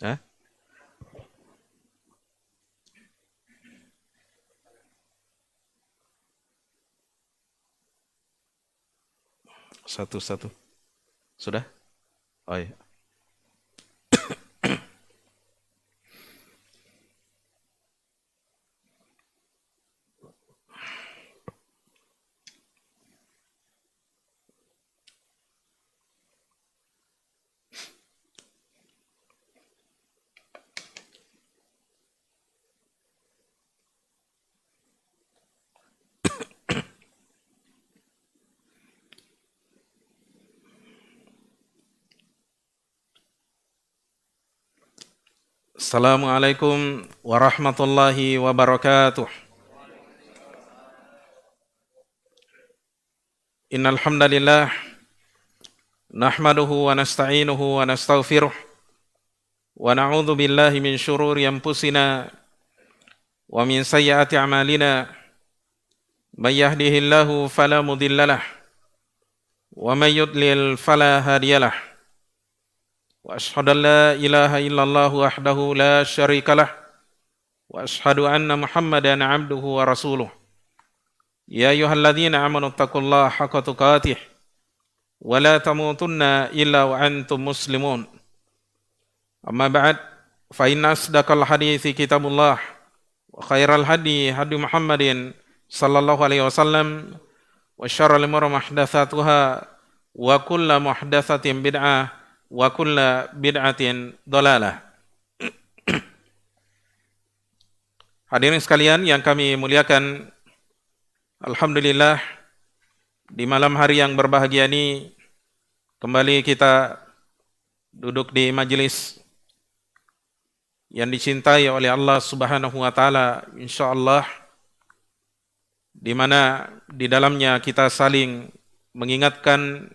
Ya, satu-satu. Sudah? Oh iya. Assalamualaikum warahmatullahi wabarakatuh. Innal hamdalillah nahmaduhu wa nasta'inuhu wa nastaghfiruh wa na'udzu billahi min syururi anfusina wa min sayyiati a'malina. May yahdihillahu fala mudhillalah wa may yudlil fala hadiyalah. Wa asyhadu an la ilaha illallah wahdahu la syarikalah wa asyhadu anna Muhammadan 'abduhu wa rasuluh. Ya ayyuhalladzina amanu taqullaha haqqa tuqatih wa la tamutunna illa wa antum muslimun. Amma ba'd, fa inna asdaqal hadithi kitabullah wa khairal hadi hadi Muhammadin sallallahu alaihi wasallam wa syarrul umuri muhdatsatuha wa kullu muhdatsatin bid'ah wa kullu bid'atin dhalalah. Hadirin sekalian yang kami muliakan, alhamdulillah di malam hari yang berbahagia ini kembali kita duduk di majelis yang dicintai oleh Allah Subhanahu wa taala, insyaallah, di mana di dalamnya kita saling mengingatkan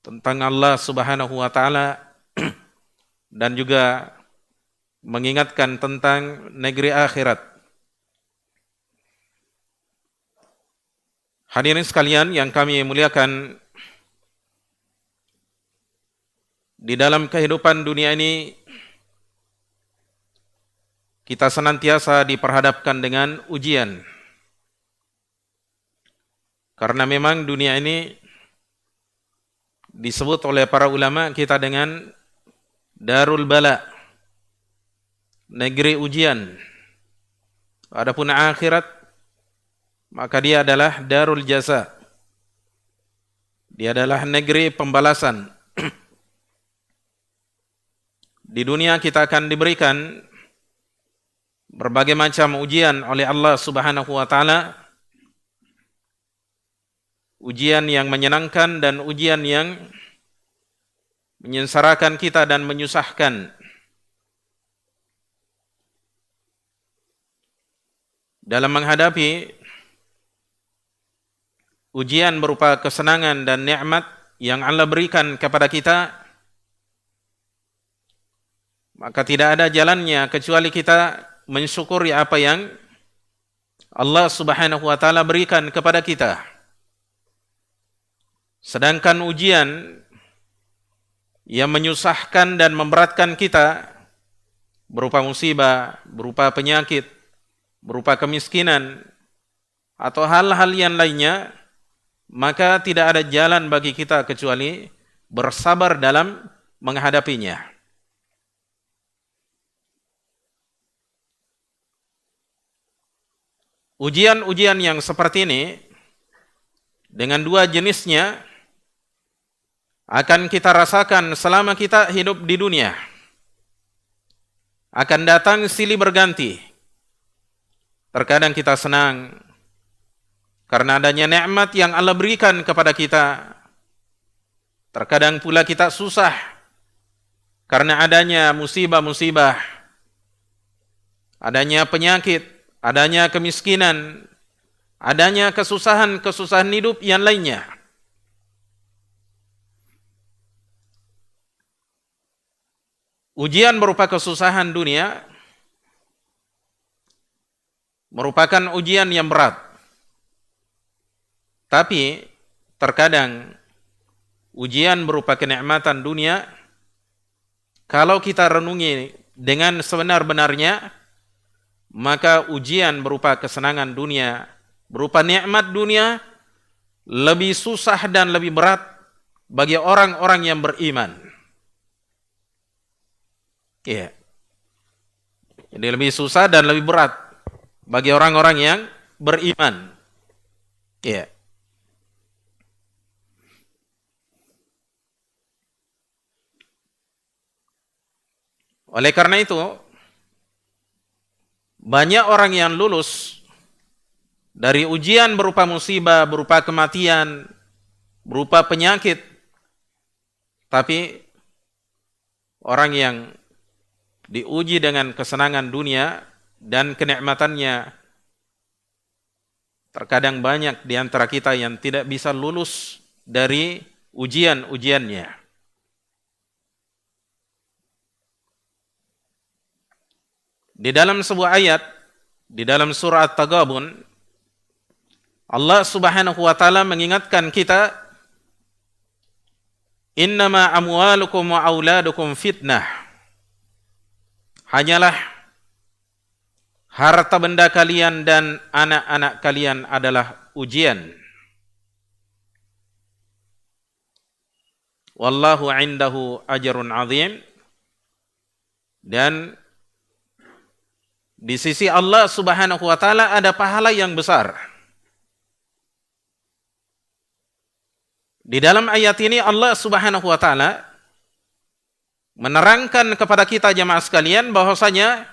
tentang Allah Subhanahu wa taala dan juga mengingatkan tentang negeri akhirat. Hadirin sekalian yang kami muliakan, di dalam kehidupan dunia ini kita senantiasa diperhadapkan dengan ujian. Karena memang dunia ini disebut oleh para ulama kita dengan darul bala, negeri ujian. Adapun akhirat, maka dia adalah darul jaza. Dia adalah negeri pembalasan. Di dunia kita akan diberikan berbagai macam ujian oleh Allah Subhanahu wa taala. Ujian yang menyenangkan dan ujian yang menyengsarakan kita dan menyusahkan. Dalam menghadapi ujian berupa kesenangan dan nikmat yang Allah berikan kepada kita, maka tidak ada jalannya kecuali kita mensyukuri apa yang Allah Subhanahu wa taala berikan kepada kita. Sedangkan ujian yang menyusahkan dan memberatkan kita berupa musibah, berupa penyakit, berupa kemiskinan atau hal-hal yang lainnya, maka tidak ada jalan bagi kita kecuali bersabar dalam menghadapinya. Ujian-ujian yang seperti ini dengan dua jenisnya akan kita rasakan selama kita hidup di dunia. Akan datang silih berganti. Terkadang kita senang karena adanya nikmat yang Allah berikan kepada kita. Terkadang pula kita susah karena adanya musibah-musibah, adanya penyakit, adanya kemiskinan, adanya kesusahan-kesusahan hidup yang lainnya. Ujian berupa kesusahan dunia merupakan ujian yang berat. Tapi terkadang ujian berupa kenikmatan dunia kalau kita renungi dengan sebenar-benarnya, maka ujian berupa kesenangan dunia, berupa nikmat dunia, lebih susah dan lebih berat bagi orang-orang yang beriman. Iya. Jadi lebih susah dan lebih berat bagi orang-orang yang beriman. Iya. Oleh karena itu, banyak orang yang lulus dari ujian berupa musibah, berupa kematian, berupa penyakit. Tapi orang yang diuji dengan kesenangan dunia dan kenikmatannya, terkadang banyak di antara kita yang tidak bisa lulus dari ujian-ujiannya. Di dalam sebuah ayat, di dalam surah At-Taghabun, Allah Subhanahu wa taala mengingatkan kita, "Innama amwalukum wa auladukum fitnah." Hanyalah harta benda kalian dan anak-anak kalian adalah ujian. Wallahu indahu ajrun azim. Dan di sisi Allah Subhanahu wa taala ada pahala yang besar. Di dalam ayat ini Allah Subhanahu wa taala menerangkan kepada kita jemaah sekalian bahwasanya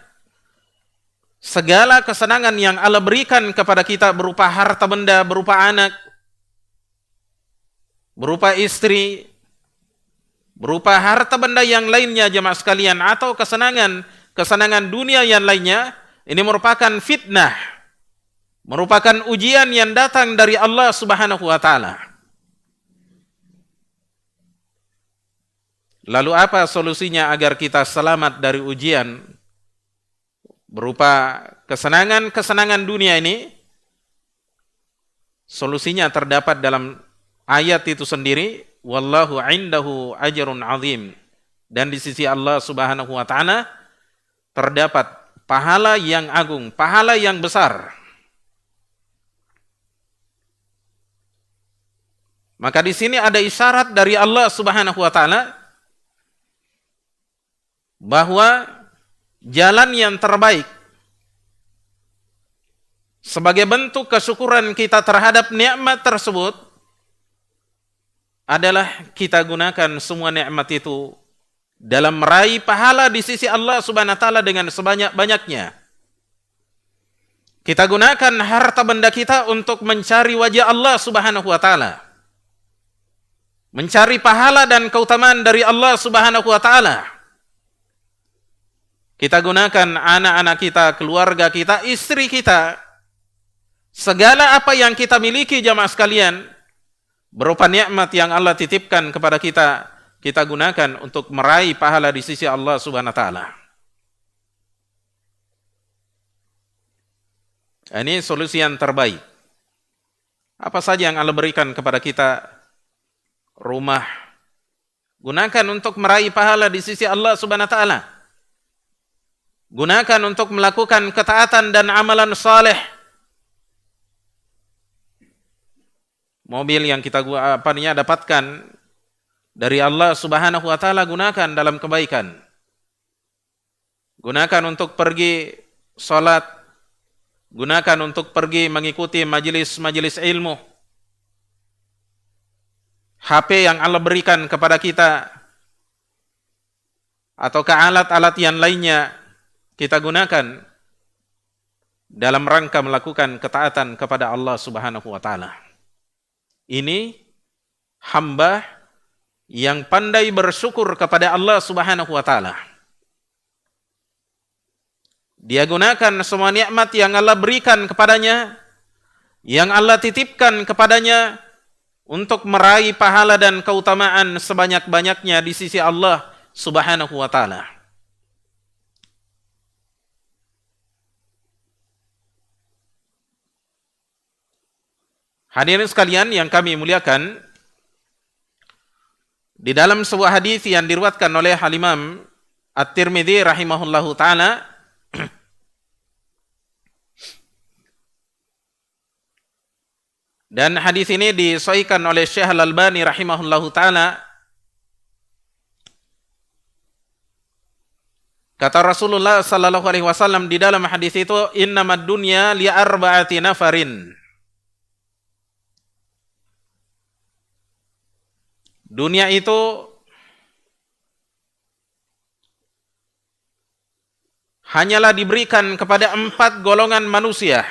segala kesenangan yang Allah berikan kepada kita berupa harta benda, berupa anak, berupa istri, berupa harta benda yang lainnya jemaah sekalian, atau kesenangan dunia yang lainnya, ini merupakan fitnah, merupakan ujian yang datang dari Allah Subhanahu wa taala. Lalu apa solusinya agar kita selamat dari ujian berupa kesenangan dunia ini? Solusinya terdapat dalam ayat itu sendiri, wallahu indahu ajrun azim. Dan di sisi Allah Subhanahu wa taala terdapat pahala yang agung, pahala yang besar. Maka di sini ada isyarat dari Allah Subhanahu wa taala bahwa jalan yang terbaik sebagai bentuk kesyukuran kita terhadap nikmat tersebut adalah kita gunakan semua nikmat itu dalam meraih pahala di sisi Allah Subhanahu wa taala dengan sebanyak-banyaknya. Kita gunakan harta benda kita untuk mencari wajah Allah Subhanahu wa taala. Mencari pahala dan keutamaan dari Allah Subhanahu wa taala. Kita gunakan anak-anak kita, keluarga kita, istri kita, segala apa yang kita miliki jamaah sekalian, berupa nikmat yang Allah titipkan kepada kita, kita gunakan untuk meraih pahala di sisi Allah Subhanahu wa taala. Ini solusi yang terbaik. Apa saja yang Allah berikan kepada kita? Rumah. Gunakan untuk meraih pahala di sisi Allah Subhanahu wa taala. Gunakan untuk melakukan ketaatan dan amalan saleh. Mobil yang kita dapatkan dari Allah Subhanahu wa taala, gunakan dalam kebaikan. Gunakan untuk pergi salat, gunakan untuk pergi mengikuti majelis-majelis ilmu. HP yang Allah berikan kepada kita ataukah alat-alat yang lainnya, kita gunakan dalam rangka melakukan ketaatan kepada Allah Subhanahu wa taala. Ini hamba yang pandai bersyukur kepada Allah Subhanahu wa taala. Dia gunakan semua nikmat yang Allah berikan kepadanya, yang Allah titipkan kepadanya, untuk meraih pahala dan keutamaan sebanyak-banyaknya di sisi Allah Subhanahu wa taala. Hadirin sekalian yang kami muliakan, di dalam sebuah hadis yang diriwayatkan oleh Al-Imam At-Tirmidzi rahimahullahu taala dan hadis ini disahihkan oleh Syekh Al-Albani rahimahullahu taala. Kata Rasulullah sallallahu alaihi wasallam di dalam hadis itu, innamad dunya li arba'ati nafarin. Dunia itu hanyalah diberikan kepada 4 golongan manusia.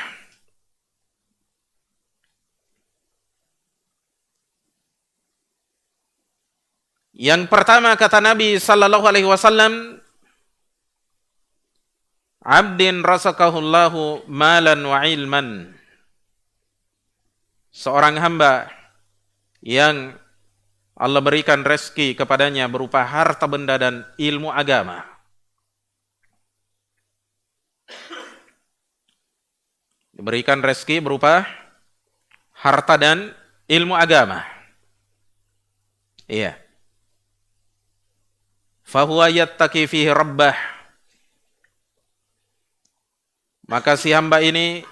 Yang pertama kata Nabi sallallahu alaihi wasallam, abdin rasakahullahu malan wa ilman. Seorang hamba yang Allah berikan rezeki kepadanya berupa harta benda dan ilmu agama. Diberikan rezeki berupa harta dan ilmu agama. Iya. Fahuwa yattaqi fihi rabbah. Maka si hamba ini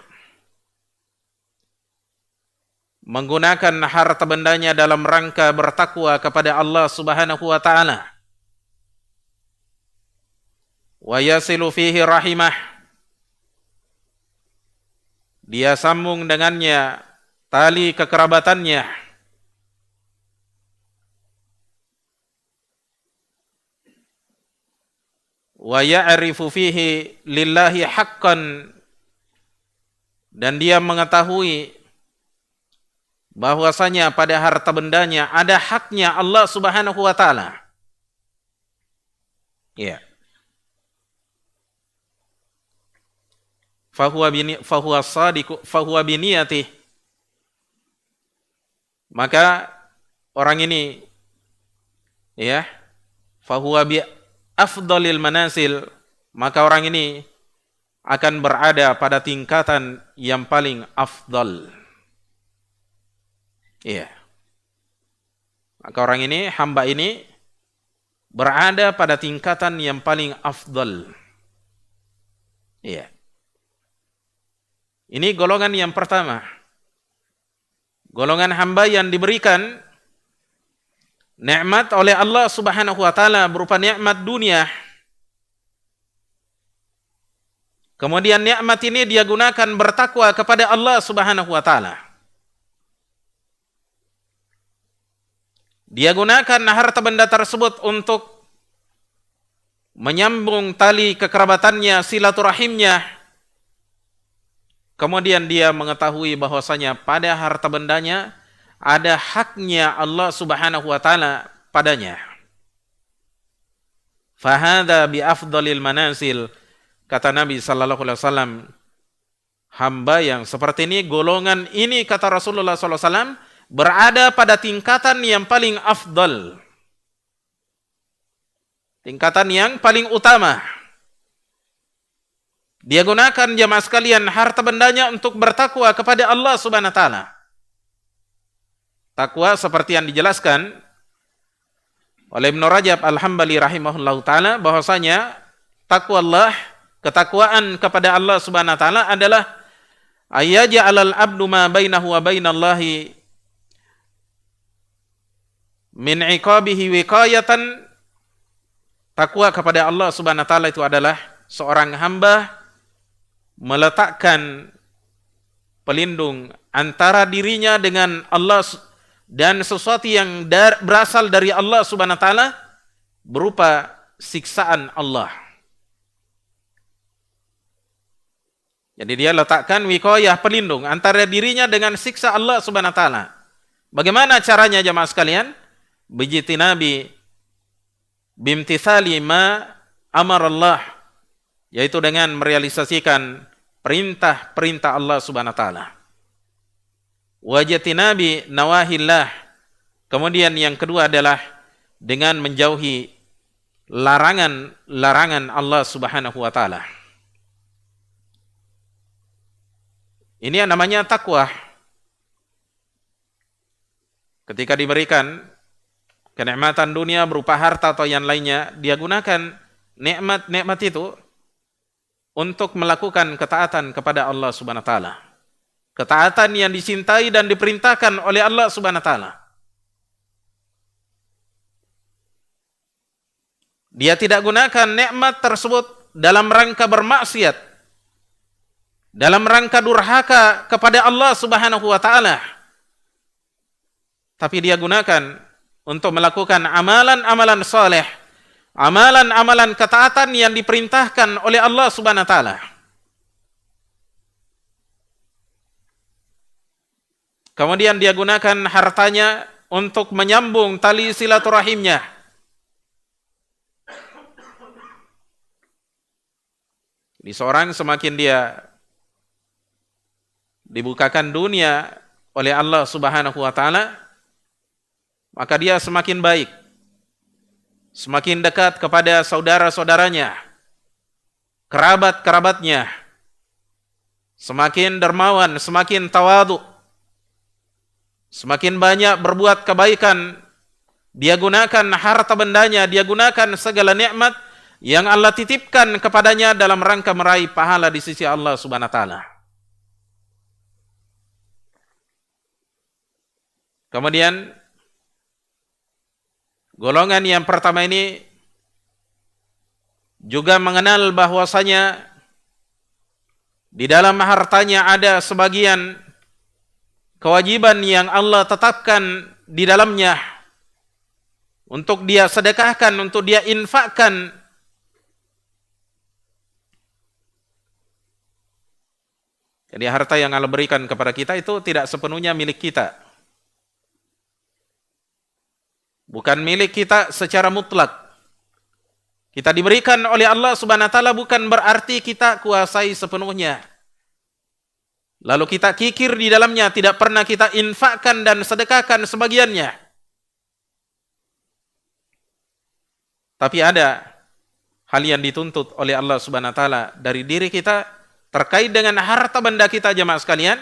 menggunakan harta bendanya dalam rangka bertakwa kepada Allah Subhanahu wa taala. Wa yasilu fihi rahimah. Dia sambung dengannya tali kekerabatannya. Wa ya'rifu fihi lillahi haqqan, dan dia mengetahui bahwasanya pada harta bendanya ada haknya Allah Subhanahu wa taala. Ya. Fahuwa sadiq fahuwa biniyati. Maka orang ini ya, fahuwa bi afdalil manasil, maka orang ini akan berada pada tingkatan yang paling afdal. Iya. Maka orang ini, hamba ini berada pada tingkatan yang paling afdal. Iya. Ini golongan yang pertama. Golongan hamba yang diberikan nikmat oleh Allah Subhanahu wa taala berupa nikmat dunia. Kemudian nikmat ini dia gunakan bertakwa kepada Allah Subhanahu wa taala. Dia gunakan harta benda tersebut untuk menyambung tali kekerabatannya, silaturahimnya. Kemudian dia mengetahui bahwasanya pada harta bendanya ada haknya Allah Subhanahu wa taala padanya. Fahadha bi afdalil manasil, kata Nabi sallallahu alaihi wasallam, hamba yang seperti ini, golongan ini kata Rasulullah sallallahu alaihi wasallam berada pada tingkatan yang paling afdal. Tingkatan yang paling utama. Dia gunakan jamaah sekalian harta bendanya untuk bertakwa kepada Allah Subhanahu wa taala. Takwa seperti yang dijelaskan oleh Ibnu Rajab Al-Hambali rahimahullahu taala bahwasanya takwa Allah, ketakwaan kepada Allah Subhanahu wa taala adalah ayyaj'alal abdu ma bainahu wa bainallahi min iqabihi wiqayatan. Takwa kepada Allah Subhanahu wa taala itu adalah seorang hamba meletakkan pelindung antara dirinya dengan Allah dan sesuatu yang berasal dari Allah Subhanahu wa taala berupa siksaan Allah. Jadi dia letakkan wiqayah, pelindung antara dirinya dengan siksa Allah Subhanahu wa taala. Bagaimana caranya jemaah sekalian? Bijtinabi bimtithali ma amara Allah, yaitu dengan merealisasikan perintah-perintah Allah Subhanahu wa taala. Wajtinabi nawahillah. Kemudian yang kedua adalah dengan menjauhi larangan-larangan Allah Subhanahu wa taala. Ini yang namanya takwa. Ketika diberikan kenikmatan dunia berupa harta atau yang lainnya, dia gunakan nikmat-nikmat itu untuk melakukan ketaatan kepada Allah Subhanahu wa taala. Ketaatan yang dicintai dan diperintahkan oleh Allah Subhanahu wa taala. Dia tidak gunakan nikmat tersebut dalam rangka bermaksiat, dalam rangka durhaka kepada Allah Subhanahu wa taala. Tapi dia gunakan untuk melakukan amalan-amalan saleh, amalan-amalan ketaatan yang diperintahkan oleh Allah Subhanahu wa taala. Kemudian dia gunakan hartanya untuk menyambung tali silaturahimnya. Di seorang semakin dia dibukakan dunia oleh Allah Subhanahu wa taala, maka dia semakin baik, semakin dekat kepada saudara-saudaranya, kerabat-kerabatnya, semakin dermawan, semakin tawadhu, semakin banyak berbuat kebaikan. Dia gunakan harta bendanya, dia gunakan segala nikmat yang Allah titipkan kepadanya dalam rangka meraih pahala di sisi Allah Subhanahu wa taala. Kemudian golongan yang pertama ini juga mengenal bahwasanya di dalam hartanya ada sebagian kewajiban yang Allah tetapkan di dalamnya untuk dia sedekahkan, untuk dia infakkan. Jadi harta yang Allah berikan kepada kita itu tidak sepenuhnya milik kita. Bukan milik kita secara mutlak. Kita diberikan oleh Allah Subhanahu wa taala bukan berarti kita kuasai sepenuhnya. Lalu kita kikir di dalamnya, tidak pernah kita infakkan dan sedekahkan sebagiannya. Tapi ada hal yang dituntut oleh Allah Subhanahu wa taala dari diri kita terkait dengan harta benda kita, jemaah sekalian,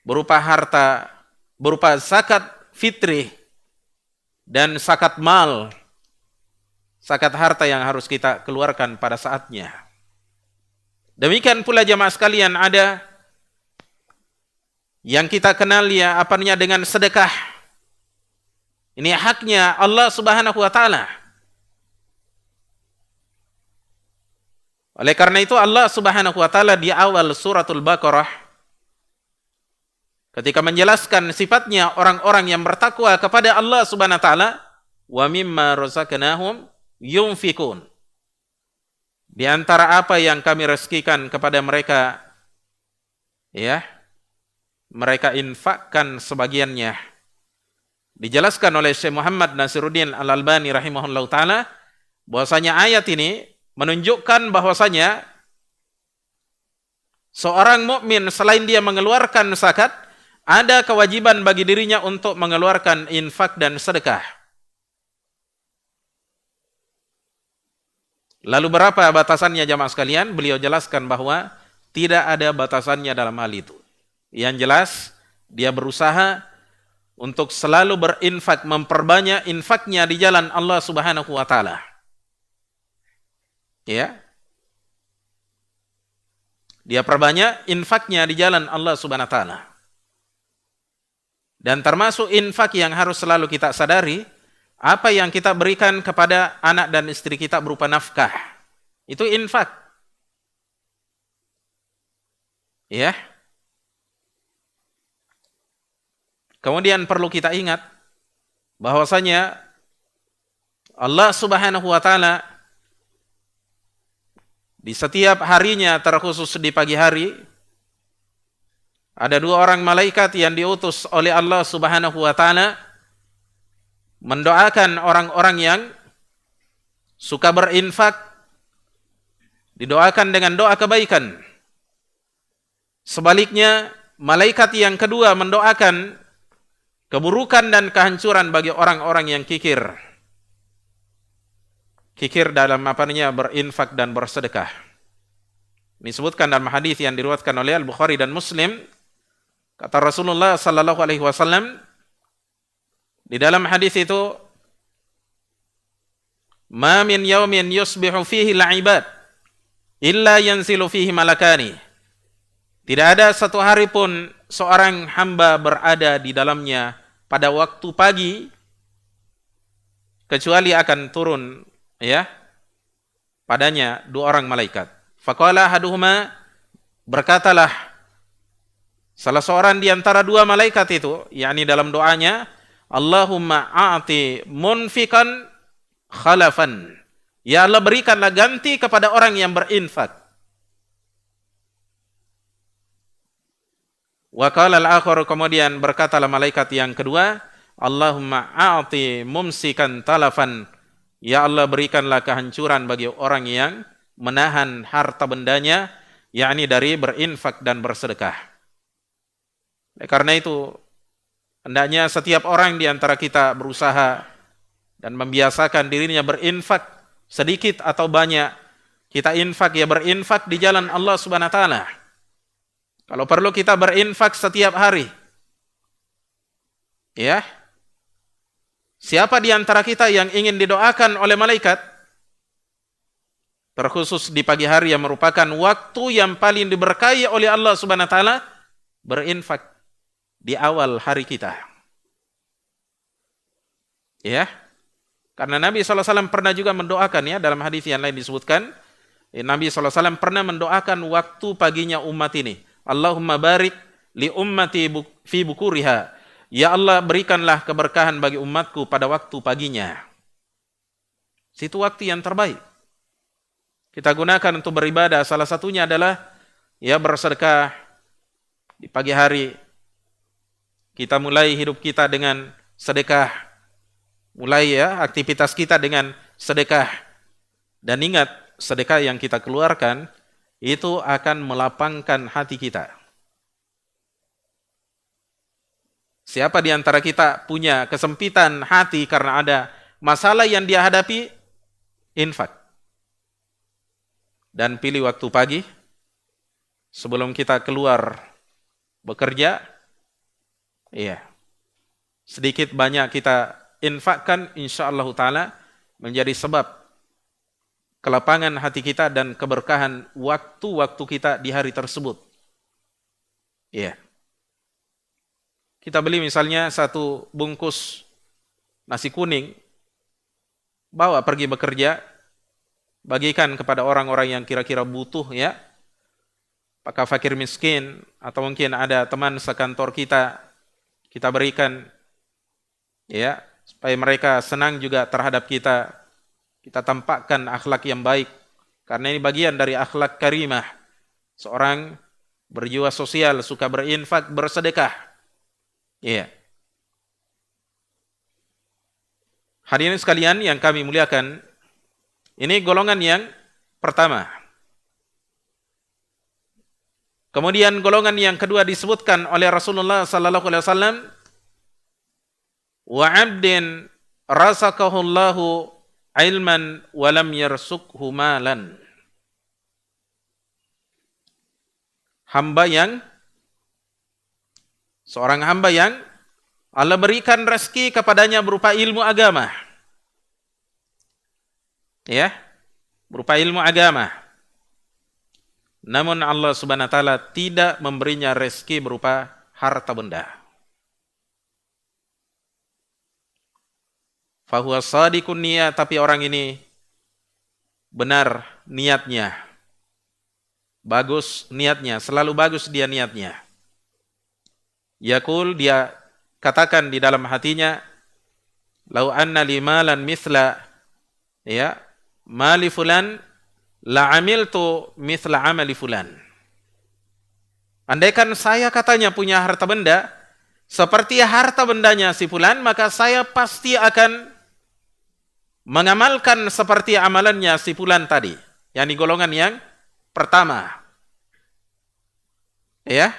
berupa harta, berupa zakat fitrih dan zakat mal, zakat harta yang harus kita keluarkan pada saatnya. Demikian pula jemaah sekalian ada yang kita kenal ya apanya dengan sedekah. Ini haknya Allah Subhanahu wa taala. Oleh karena itu Allah Subhanahu wa taala di awal suratul Baqarah ketika menjelaskan sifatnya orang-orang yang bertakwa kepada Allah Subhanahu wa taala, wa mimma razaqnahum yunfikun. Di antara apa yang kami rezekikan kepada mereka, ya, mereka infakkan sebagiannya. Dijelaskan oleh Syekh Muhammad Nasiruddin Al-Albani rahimahullahu taala bahwasanya ayat ini menunjukkan bahwasanya seorang mukmin selain dia mengeluarkan zakat, ada kewajiban bagi dirinya untuk mengeluarkan infak dan sedekah. Lalu berapa batasannya jamaah sekalian? Beliau jelaskan bahwa tidak ada batasannya dalam hal itu. Yang jelas dia berusaha untuk selalu berinfak, memperbanyak infaknya di jalan Allah Subhanahu wa taala. Ya. Dia perbanyak infaknya di jalan Allah Subhanahu wa taala. Dan termasuk infak yang harus selalu kita sadari, apa yang kita berikan kepada anak dan istri kita berupa nafkah. Itu infak. Ya. Kemudian perlu kita ingat bahwasanya Allah Subhanahu wa taala di setiap harinya, terkhusus di pagi hari, ada dua orang malaikat yang diutus oleh Allah Subhanahu wa taala mendoakan orang-orang yang suka berinfak, didoakan dengan doa kebaikan. Sebaliknya, malaikat yang kedua mendoakan keburukan dan kehancuran bagi orang-orang yang kikir. Kikir dalam berinfak dan bersedekah. Ini disebutkan dalam hadis yang diriwayatkan oleh Al-Bukhari dan Muslim. Kata Rasulullah sallallahu alaihi wasallam di dalam hadis itu, Ma min yaumin yusbihu fihi al-ibad illa yanzilu fihi malakani. Tidak ada satu hari pun seorang hamba berada di dalamnya pada waktu pagi kecuali akan turun ya padanya dua orang malaikat. Faqala ahaduhuma, berkatalah salah seorang di antara dua malaikat itu, yakni dalam doanya, Allahumma a'ti munfikan khalafan. Ya Allah, berikanlah ganti kepada orang yang berinfak. Wa qala al-akhar, kemudian berkatalah malaikat yang kedua, Allahumma a'ti mumsikan talafan. Ya Allah, berikanlah kehancuran bagi orang yang menahan harta bendanya, yakni dari berinfak dan bersedekah. Karena itu, hendaknya setiap orang di antara kita berusaha dan membiasakan dirinya berinfak sedikit atau banyak. Kita infak ya berinfak di jalan Allah Subhanahu wa taala. Kalau perlu kita berinfak setiap hari. Ya. Siapa di antara kita yang ingin didoakan oleh malaikat? Terkhusus di pagi hari yang merupakan waktu yang paling diberkahi oleh Allah Subhanahu wa taala, berinfak di awal hari kita. Ya. Karena Nabi SAW pernah juga mendoakan ya, dalam hadis yang lain disebutkan, Nabi SAW pernah mendoakan waktu paginya umat ini. Allahumma barik li ummati fi bukuriha. Ya Allah, berikanlah keberkahan bagi umatku pada waktu paginya. Situ waktu yang terbaik. Kita gunakan untuk beribadah. Salah satunya adalah ya bersedekah di pagi hari. Kita mulai hidup kita dengan sedekah. Mulai ya aktivitas kita dengan sedekah. Dan ingat, sedekah yang kita keluarkan itu akan melapangkan hati kita. Siapa di antara kita punya kesempitan hati karena ada masalah yang dia hadapi, infak. Dan pilih waktu pagi sebelum kita keluar bekerja. Iya. Sedikit banyak kita infakkan, insyaallah taala menjadi sebab kelapangan hati kita dan keberkahan waktu-waktu kita di hari tersebut. Iya. Kita beli misalnya satu bungkus nasi kuning, bawa pergi bekerja, bagikan kepada orang-orang yang kira-kira butuh ya, apakah fakir miskin atau mungkin ada teman sekantor kita berikan ya, supaya mereka senang juga terhadap kita. Kita tampakkan akhlak yang baik, karena ini bagian dari akhlak karimah. Seorang berjiwa sosial, suka berinfak, bersedekah. Iya. Hadirin sekalian yang kami muliakan, ini golongan yang pertama. Kemudian golongan yang kedua disebutkan oleh Rasulullah sallallahu alaihi wasallam, wa 'abdin razaqahullahu ilman wa lam yarsukhu malan. Seorang hamba yang Allah berikan rezeki kepadanya berupa ilmu agama. Ya, berupa ilmu agama. Namun Allah Subhanahu wa taala tidak memberinya rezeki berupa harta benda. Fahuwa shadiqun niyat, tapi orang ini benar niatnya. Bagus niatnya, selalu bagus dia niatnya. Yaqul, dia katakan di dalam hatinya, lau anna li malan mithla ya mali fulan la amiltu mithla amali fulan. Andaikan saya katanya punya harta benda seperti harta bendanya si fulan, maka saya pasti akan mengamalkan seperti amalannya si fulan tadi, yakni golongan yang pertama. Ya.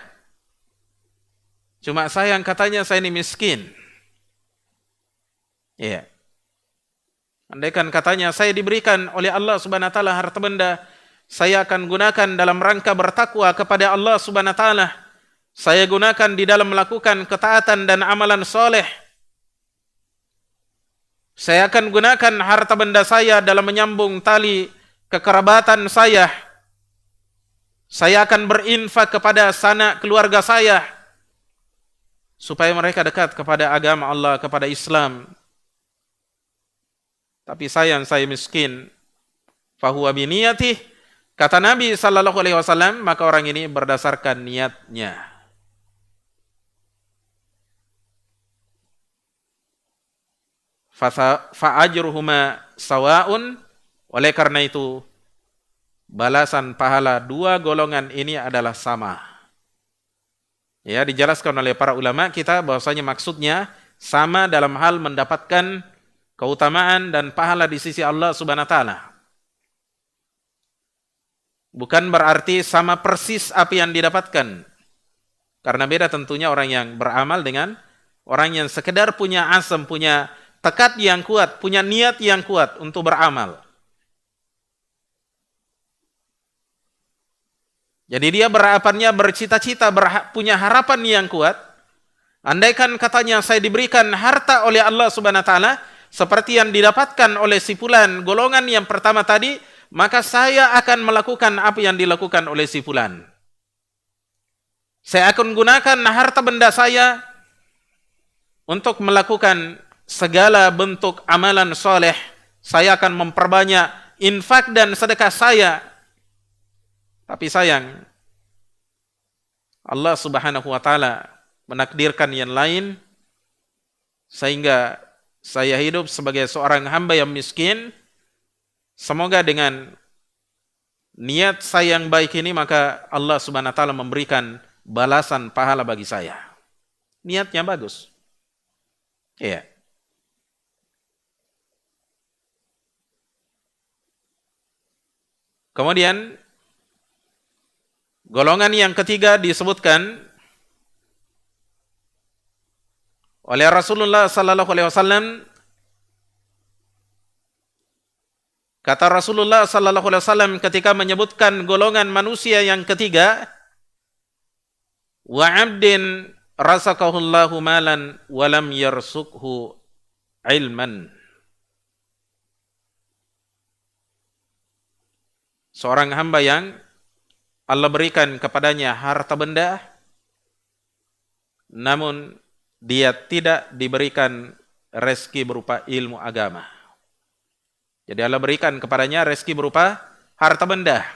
Cuma sayang katanya saya ini miskin. Ya. Andaikan katanya saya diberikan oleh Allah Subhanahu wa taala harta benda, saya akan gunakan dalam rangka bertakwa kepada Allah Subhanahu wa taala. Saya gunakan di dalam melakukan ketaatan dan amalan soleh. Saya akan gunakan harta benda saya dalam menyambung tali kekerabatan saya. Saya akan berinfak kepada sanak keluarga saya supaya mereka dekat kepada agama Allah, kepada Islam. Tapi sayang saya miskin. Fahuwa biniyatih, kata Nabi sallallahu alaihi wasallam, maka orang ini berdasarkan niatnya. Fa'ajruhuma sawaun, oleh karena itu balasan pahala dua golongan ini adalah sama. Ya, dijelaskan oleh para ulama kita bahwasanya maksudnya sama dalam hal mendapatkan keutamaan dan pahala di sisi Allah Subhanahu wa taala. Bukan berarti sama persis apa yang didapatkan. Karena beda tentunya orang yang beramal dengan orang yang sekedar punya azam, punya tekad yang kuat, punya niat yang kuat untuk beramal. Jadi dia bercita-cita, punya harapan yang kuat. Andaikan katanya saya diberikan harta oleh Allah Subhanahu wa taala seperti yang didapatkan oleh si fulan golongan yang pertama tadi, maka saya akan melakukan apa yang dilakukan oleh si fulan. Saya akan gunakan harta benda saya untuk melakukan segala bentuk amalan soleh. Saya akan memperbanyak infak dan sedekah saya. Tapi sayang, Allah Subhanahu wa taala menakdirkan yang lain, sehingga saya hidup sebagai seorang hamba yang miskin. Semoga dengan niat saya yang baik ini, maka Allah Subhanahu wa taala memberikan balasan pahala bagi saya. Niatnya bagus. Iya. Kemudian golongan yang ketiga disebutkan oleh Rasulullah sallallahu alaihi wasallam. Kata Rasulullah sallallahu alaihi wasallam ketika menyebutkan golongan manusia yang ketiga, wa 'abdin razaqahullahu malan wa lam yarsukhu ilman. Seorang hamba yang Allah berikan kepadanya harta benda, namun dia tidak diberikan rezeki berupa ilmu agama. Jadi Allah berikan kepadanya rezeki berupa harta benda.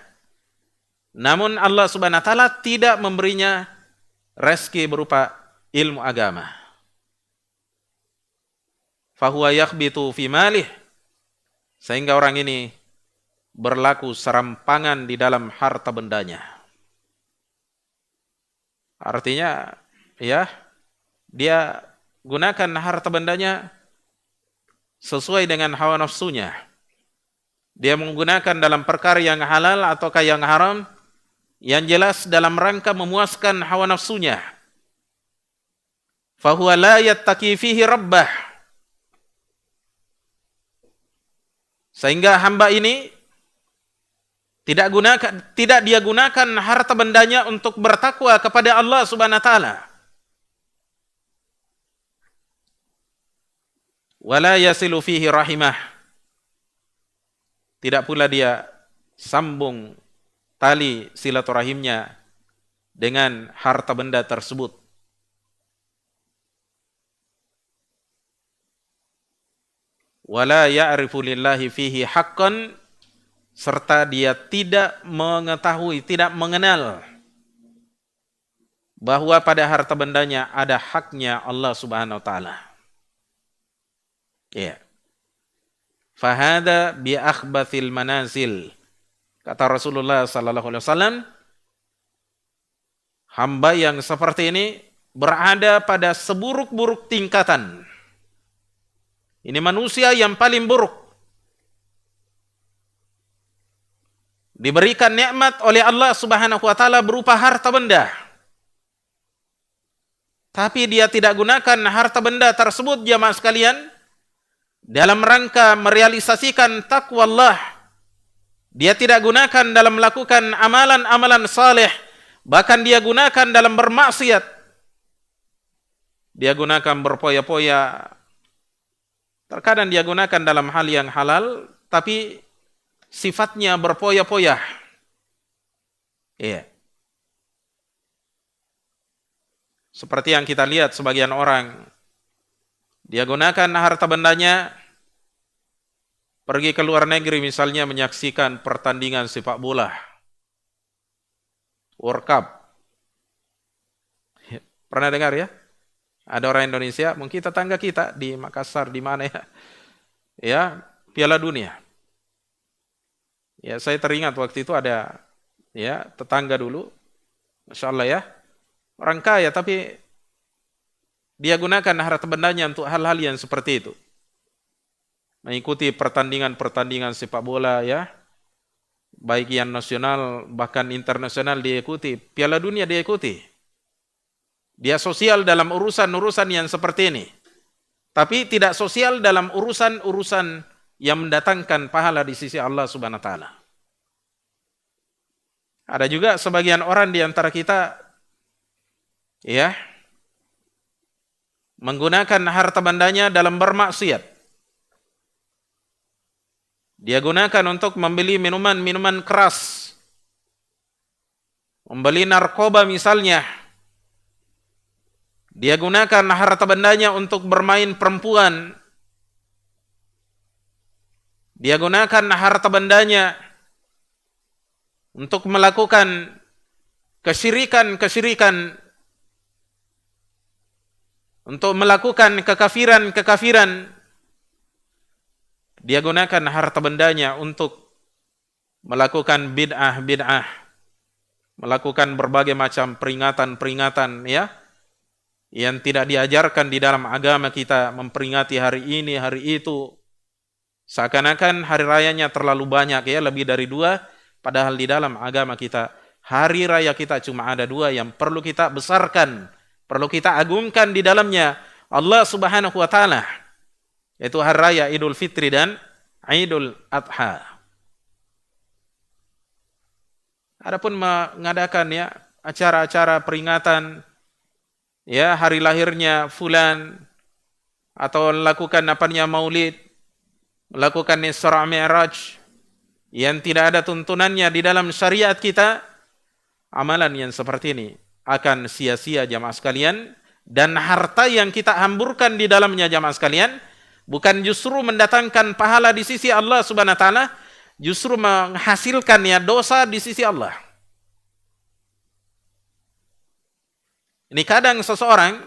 Namun Allah Subhanahu wa taala tidak memberinya rezeki berupa ilmu agama. Fahuwa yakhbitu fi malih, sehingga orang ini berlaku serampangan di dalam harta bendanya. Artinya, ya, dia gunakan harta bendanya sesuai dengan hawa nafsunya. Dia menggunakan dalam perkara yang halal ataukah yang haram, yang jelas dalam rangka memuaskan hawa nafsunya. Fahuwa la yattaqi fihi rabbah, sehingga hamba ini tidak dia gunakan harta bendanya untuk bertakwa kepada Allah Subhanahu wa taala. Wala yasilu fihi rahimah, tidak pula dia sambung tali silaturahimnya dengan harta benda tersebut. Wala ya'rifu lillahi fihi haqqan, serta dia tidak mengetahui, tidak mengenal bahwa pada harta bendanya ada haknya Allah Subhanahu wa taala. Ya. Fahada bi akhbathil manazil. Kata Rasulullah sallallahu alaihi wasallam, hamba yang seperti ini berada pada seburuk-buruk tingkatan. Ini manusia yang paling buruk. Diberikan nikmat oleh Allah Subhanahu wa taala berupa harta benda, tapi dia tidak gunakan harta benda tersebut, jamaah sekalian, dalam rangka merealisasikan takwa Allah. Dia tidak gunakan dalam melakukan amalan-amalan saleh, bahkan dia gunakan dalam bermaksiat. Dia gunakan berpoya-poya, Terkadang dia gunakan dalam hal yang halal, tapi sifatnya berpoya-poya. Iya. Seperti yang kita lihat sebagian orang, dia gunakan harta bendanya pergi ke luar negeri misalnya menyaksikan pertandingan sepak bola, World Cup. Pernah dengar ya? Ada orang Indonesia, mungkin tetangga kita di Makassar, di mana ya? Ya, Piala Dunia. Ya, saya teringat waktu itu ada ya tetangga dulu, Masya Allah ya, orang kaya tapi dia gunakan harta bendanya untuk hal-hal yang seperti itu. Mengikuti pertandingan-pertandingan sepak bola ya, baik yang nasional bahkan internasional dia ikuti, Piala Dunia dia ikuti. Dia sosial dalam urusan-urusan yang seperti ini. Tapi tidak sosial dalam urusan-urusan yang mendatangkan pahala di sisi Allah Subhanahu wa taala. Ada juga sebagian orang di antara kita ya menggunakan harta bendanya dalam bermaksiat. Dia gunakan untuk membeli minuman-minuman keras. Membeli narkoba misalnya. Dia gunakan harta bendanya untuk bermain perempuan. Dia gunakan harta bendanya untuk melakukan kesyirikan-kesyirikan, untuk melakukan kekafiran-kekafiran. Dia gunakan harta bendanya untuk melakukan bid'ah-bid'ah, melakukan berbagai macam peringatan-peringatan ya, yang tidak diajarkan di dalam agama kita, memperingati hari ini, hari itu. Seakan-akan hari rayanya terlalu banyak ya, lebih dari 2, padahal di dalam agama kita, hari raya kita cuma ada 2 yang perlu kita besarkan, perlu kita agungkan di dalamnya Allah Subhanahu wa taala, yaitu hari raya Idul Fitri dan Idul Adha. Adapun mengadakan ya acara-acara peringatan ya hari lahirnya fulan, atau lakukan maulid, melakukan Isra Mi'raj yang tidak ada tuntunannya di dalam syariat kita, amalan yang seperti ini akan sia-sia jamaah sekalian, dan harta yang kita hamburkan di dalamnya jamaah sekalian bukan justru mendatangkan pahala di sisi Allah Subhanahu wa taala, justru menghasilkan ya dosa di sisi Allah. Ini kadang seseorang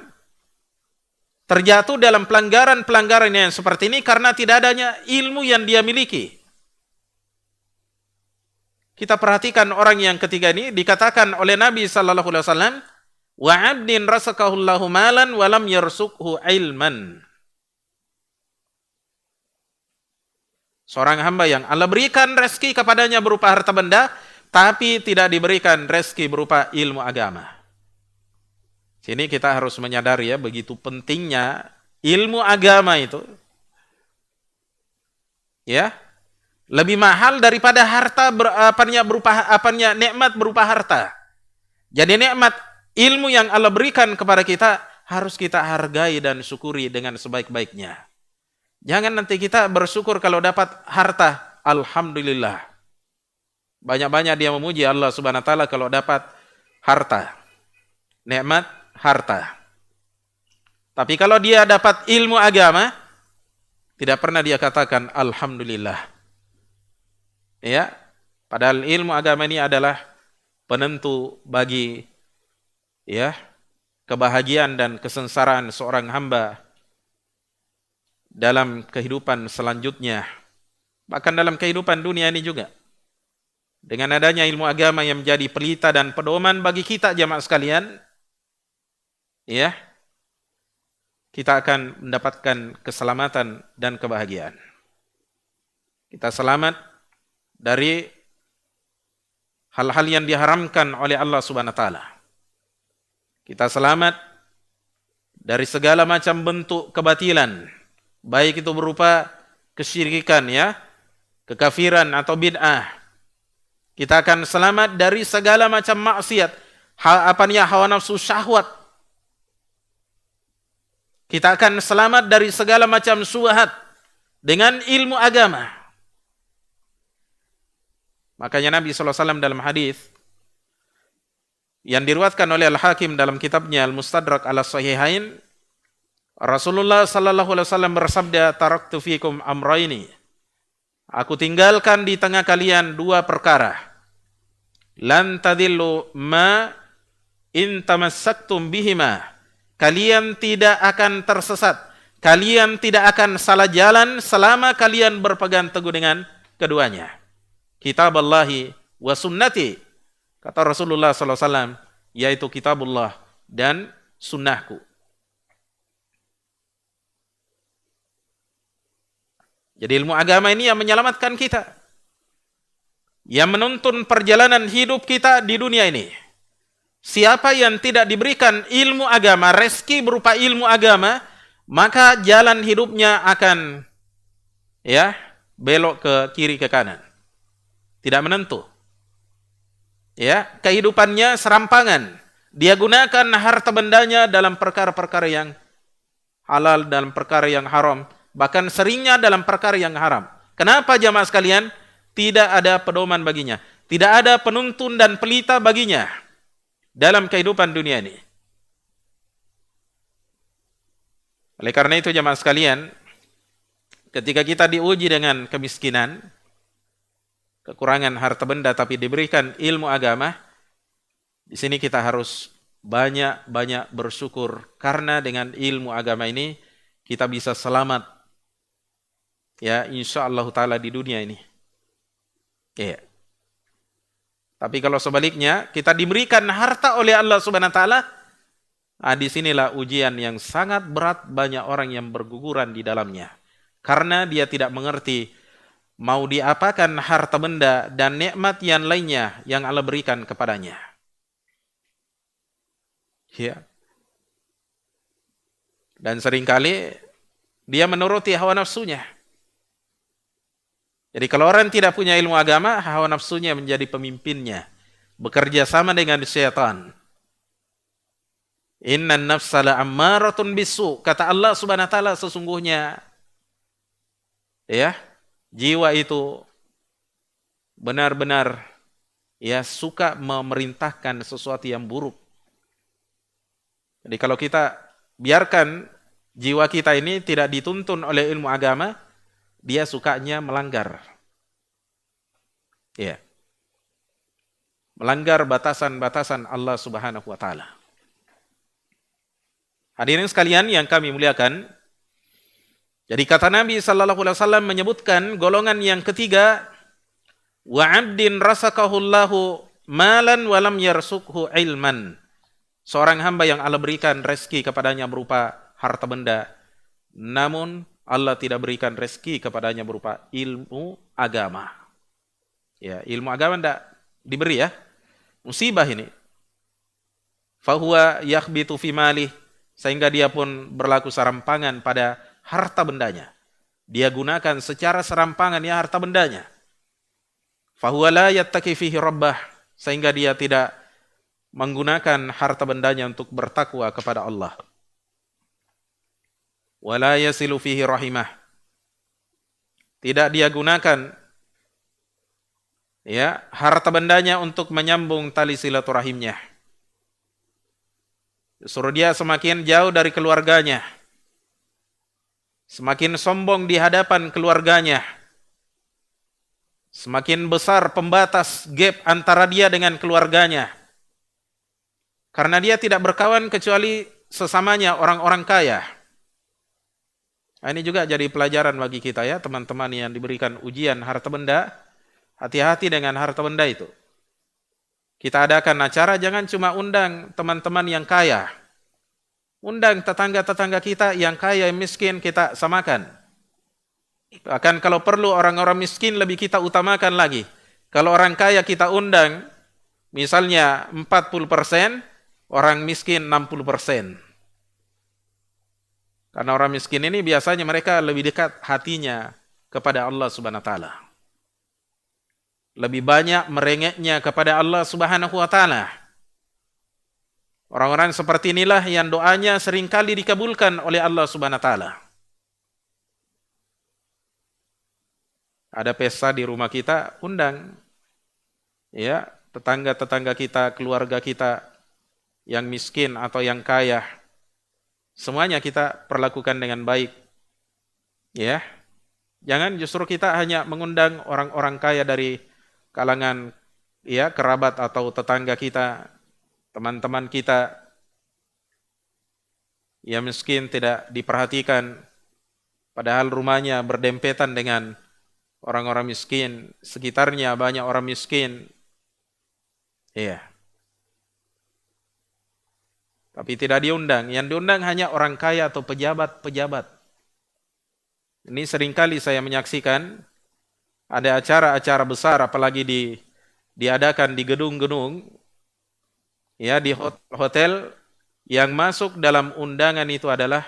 terjatuh dalam pelanggaran-pelanggaran yang seperti ini karena tidak adanya ilmu yang dia miliki. Kita perhatikan orang yang ketiga ini dikatakan oleh Nabi sallallahu alaihi wasallam, wa 'abdin rasakahullahu malan wa lam yarsukhu ilman. Seorang hamba yang Allah berikan rezeki kepadanya berupa harta benda, tapi tidak diberikan rezeki berupa ilmu agama. Sini kita harus menyadari ya, begitu pentingnya ilmu agama itu. Ya, lebih mahal daripada harta nikmat berupa harta. Jadi nikmat ilmu yang Allah berikan kepada kita harus kita hargai dan syukuri dengan sebaik-baiknya. Jangan nanti kita bersyukur kalau dapat harta, alhamdulillah. Banyak-banyak dia memuji Allah Subhanahu wa taala kalau dapat harta. Nikmat harta. Tapi kalau dia dapat ilmu agama, tidak pernah dia katakan alhamdulillah. Ya, padahal ilmu agama ini adalah penentu bagi ya kebahagiaan dan kesengsaraan seorang hamba dalam kehidupan selanjutnya, bahkan dalam kehidupan dunia ini juga. Dengan adanya ilmu agama yang menjadi pelita dan pedoman bagi kita jamaah sekalian, ya, kita akan mendapatkan keselamatan dan kebahagiaan. Kita selamat dari hal-hal yang diharamkan oleh Allah Subhanahu wa taala. Kita selamat dari segala macam bentuk kebatilan, baik itu berupa kesyirikan ya, kekafiran atau bid'ah. Kita akan selamat dari segala macam maksiat, hawa nafsu syahwat. Kita akan selamat dari segala macam syubhat, dengan ilmu agama. Makanya Nabi SAW dalam hadis yang diriwayatkan oleh Al-Hakim dalam kitabnya Al-Mustadrak ala Sahihain, Rasulullah sallallahu alaihi wasallam bersabda, "Taraktu fikum amraini." Aku tinggalkan di tengah kalian dua perkara. Lan tadillu ma in tamassaktum bihima. Kalian tidak akan tersesat. Kalian tidak akan salah jalan selama kalian berpegang teguh dengan keduanya. Kitaballahi wa sunnati. Kata Rasulullah sallallahu alaihi wasallam, yaitu kitabullah dan sunnahku. Jadi ilmu agama ini yang menyelamatkan kita, yang menuntun perjalanan hidup kita di dunia ini. Siapa yang tidak diberikan ilmu agama, rezeki berupa ilmu agama, maka jalan hidupnya akan belok ke kiri ke kanan. Tidak menentu. Kehidupannya serampangan. Dia gunakan harta bendanya dalam perkara-perkara yang halal, dalam perkara yang haram. Bahkan seringnya dalam perkara yang haram. Kenapa jamaah sekalian? Tidak ada pedoman baginya. Tidak ada penuntun dan pelita baginya dalam kehidupan dunia ini. Oleh karena itu jamaah sekalian, ketika kita diuji dengan kemiskinan, kekurangan harta benda tapi diberikan ilmu agama, di sini kita harus banyak-banyak bersyukur karena dengan ilmu agama ini kita bisa selamat insyaallah taala di dunia ini. Tapi kalau sebaliknya kita diberikan harta oleh Allah Subhanahu wa taala, disinilah ujian yang sangat berat, banyak orang yang berguguran di dalamnya. Karena dia tidak mengerti mau diapakan harta benda dan nikmat yang lainnya yang Allah berikan kepadanya. Dan seringkali dia menuruti hawa nafsunya. Jadi kalau orang tidak punya ilmu agama, hawa nafsunya menjadi pemimpinnya, bekerja sama dengan syaitan. Innan nafsa la'ammaratun bisu. Kata Allah Subhanahu wa taala, sesungguhnya jiwa itu benar-benar suka memerintahkan sesuatu yang buruk. Jadi kalau kita biarkan jiwa kita ini tidak dituntun oleh ilmu agama, dia sukanya melanggar. Melanggar batasan-batasan Allah Subhanahu wa taala. Hadirin sekalian yang kami muliakan, jadi kata Nabi sallallahu alaihi wasallam menyebutkan golongan yang ketiga, wa 'abdin rasakahullahu malan wa lam yarsukhu ilman. Seorang hamba yang Allah berikan rezeki kepadanya berupa harta benda, namun Allah tidak berikan rezeki kepadanya berupa ilmu agama. Ilmu agama tidak diberi musibah ini. Fahuwa yakhbitu fi malih, sehingga dia pun berlaku serampangan pada harta bendanya. Dia gunakan secara serampangan harta bendanya. Fahuwa la yattaqi fihi rabbah, sehingga dia tidak menggunakan harta bendanya untuk bertakwa kepada Allah. Wala yasilu fihi rahimah, tidak dia gunakan harta bendanya untuk menyambung tali silaturahimnya. Justru dia semakin jauh dari keluarganya, semakin sombong di hadapan keluarganya, semakin besar pembatas gap antara dia dengan keluarganya. Karena dia tidak berkawan kecuali sesamanya orang-orang kaya. Ini juga jadi pelajaran bagi kita teman-teman yang diberikan ujian harta benda. Hati-hati dengan harta benda itu. Kita adakan acara, jangan cuma undang teman-teman yang kaya. Undang tetangga-tetangga kita yang kaya, yang miskin kita samakan. Bahkan kalau perlu orang-orang miskin lebih kita utamakan lagi. Kalau orang kaya kita undang, misalnya 40%, orang miskin 60%. Karena orang miskin ini biasanya mereka lebih dekat hatinya kepada Allah Subhanahu wa taala. Lebih banyak merengeknya kepada Allah Subhanahu wa taala. Orang-orang seperti inilah yang doanya seringkali dikabulkan oleh Allah Subhanahu wa taala. ada pesta di rumah kita, undang ya tetangga-tetangga kita, keluarga kita yang miskin atau yang kaya. Semuanya kita perlakukan dengan baik. Ya. Jangan justru kita hanya mengundang orang-orang kaya dari kalangan ya kerabat atau tetangga kita, teman-teman kita yang miskin tidak diperhatikan, padahal rumahnya berdempetan dengan orang-orang miskin, sekitarnya banyak orang miskin. Iya. Tapi tidak diundang. Yang diundang hanya orang kaya atau pejabat-pejabat. Ini seringkali saya menyaksikan ada acara-acara besar, apalagi diadakan di gedung-gedung, ya di hotel, yang masuk dalam undangan itu adalah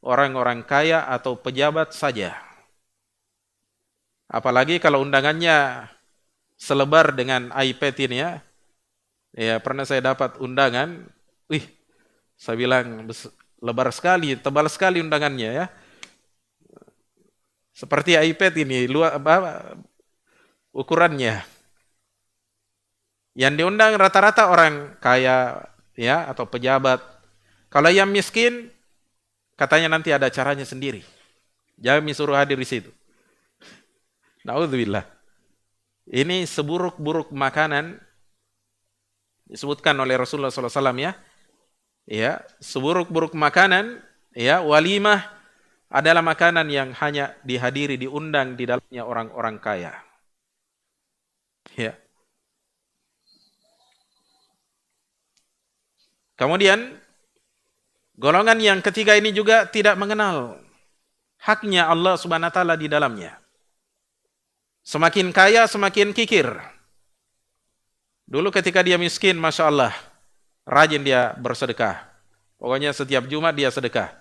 orang-orang kaya atau pejabat saja. Apalagi kalau undangannya selebar dengan iPad ini ya. Ya pernah saya dapat undangan, saya bilang lebar sekali, tebal sekali undangannya ya. Seperti iPad ini, ukurannya. Yang diundang rata-rata orang kaya ya atau pejabat. Kalau yang miskin, katanya nanti ada acaranya sendiri. Jangan disuruh hadir di situ. Naudzubillah. Ini seburuk-buruk makanan disebutkan oleh Rasulullah SAW ya. Ya, seburuk-buruk makanan ya, walimah adalah makanan yang hanya dihadiri, diundang di dalamnya orang-orang kaya. Ya. Kemudian golongan yang ketiga ini juga tidak mengenal haknya Allah Subhanahu wa taala di dalamnya. Semakin kaya semakin kikir. Dulu ketika dia miskin, Masya Allah, rajin dia bersedekah. Pokoknya setiap Jumat dia sedekah.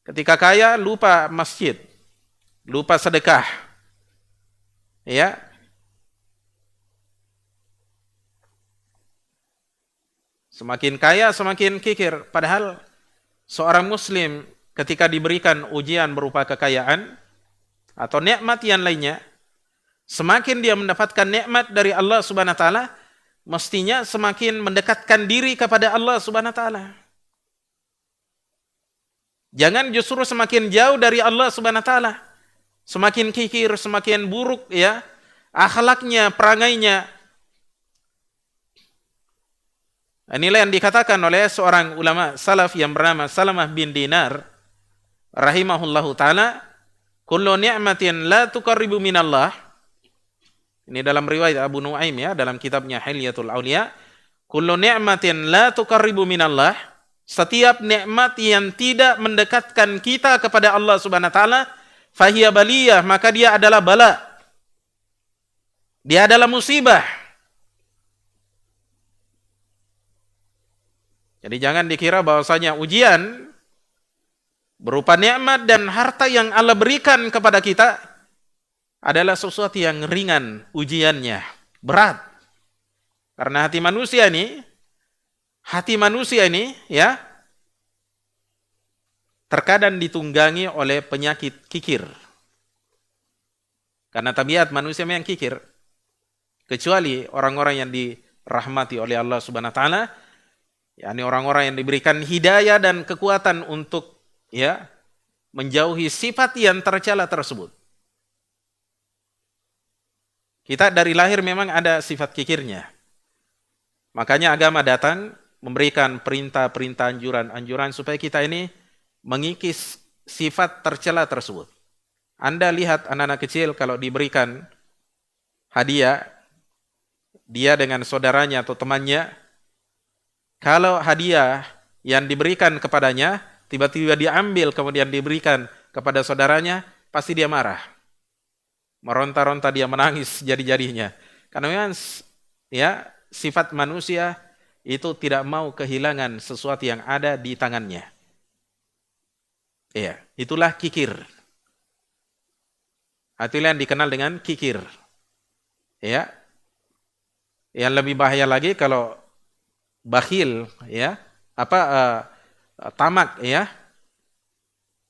Ketika kaya lupa masjid, lupa sedekah. Ya. Semakin kaya semakin kikir. Padahal seorang muslim ketika diberikan ujian berupa kekayaan atau nikmat yang lainnya, semakin dia mendapatkan nikmat dari Allah Subhanahu wa taala, mestinya semakin mendekatkan diri kepada Allah Subhanahu wa taala. Jangan justru semakin jauh dari Allah Subhanahu wa taala. Semakin kikir, semakin buruk ya akhlaknya, perangainya. Inilah yang dikatakan oleh seorang ulama salaf yang bernama Salamah bin Dinar rahimahullahu taala, kullu ni'matin la tuqarribu minallah. Ini dalam riwayat Abu Nuaim ya, dalam kitabnya Hilyatul Auliya, kullu ni'matin la tuqarribu minallah. Setiap nikmat yang tidak mendekatkan kita kepada Allah Subhanahu wa taala, fahiya baliyah, maka dia adalah bala. Dia adalah musibah. Jadi jangan dikira bahwasanya ujian berupa nikmat dan harta yang Allah berikan kepada kita adalah sesuatu yang ringan ujiannya, berat. Karena hati manusia ini ya terkadang ditunggangi oleh penyakit kikir. Karena tabiat manusia memang kikir. Kecuali orang-orang yang dirahmati oleh Allah Subhanahu wa taala, yakni orang-orang yang diberikan hidayah dan kekuatan untuk ya menjauhi sifat yang tercela tersebut. Kita dari lahir memang ada sifat kikirnya. Makanya agama datang memberikan perintah-perintah, anjuran-anjuran supaya kita ini mengikis sifat tercela tersebut. Anda lihat anak-anak kecil kalau diberikan hadiah, dia dengan saudaranya atau temannya, kalau hadiah yang diberikan kepadanya tiba-tiba diambil kemudian diberikan kepada saudaranya, pasti dia marah. Meronta-ronta, dia menangis jadi-jadinya. Karena memang ya sifat manusia itu tidak mau kehilangan sesuatu yang ada di tangannya. Iya, itulah kikir. Itulah yang dikenal dengan kikir. Ya. Yang lebih bahaya lagi kalau bakhil ya, tamak ya.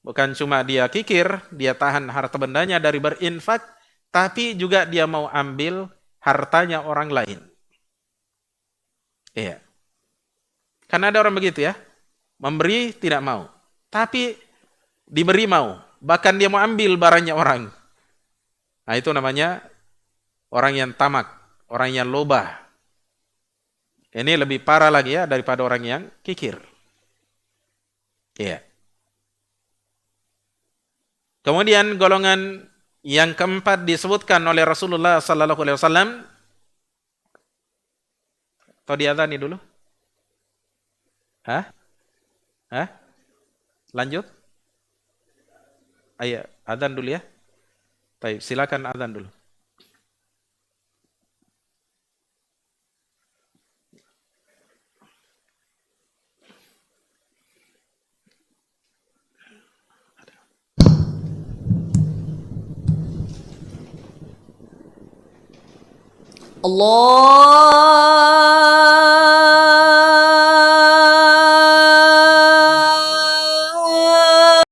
Bukan cuma dia kikir, dia tahan harta bendanya dari berinfak, tapi juga dia mau ambil hartanya orang lain. Iya. Karena ada orang begitu ya, memberi tidak mau, tapi diberi mau. Bahkan dia mau ambil barangnya orang. Nah itu namanya orang yang tamak, orang yang lobah. Ini lebih parah lagi ya daripada orang yang kikir. Iya. Kemudian golongan yang keempat disebutkan oleh Rasulullah sallallahu alaihi wasallam. Atau diadzani dulu? Hah? Hah? Lanjut? Ayo, adzan dulu ya. Baik, silakan adzan dulu. الله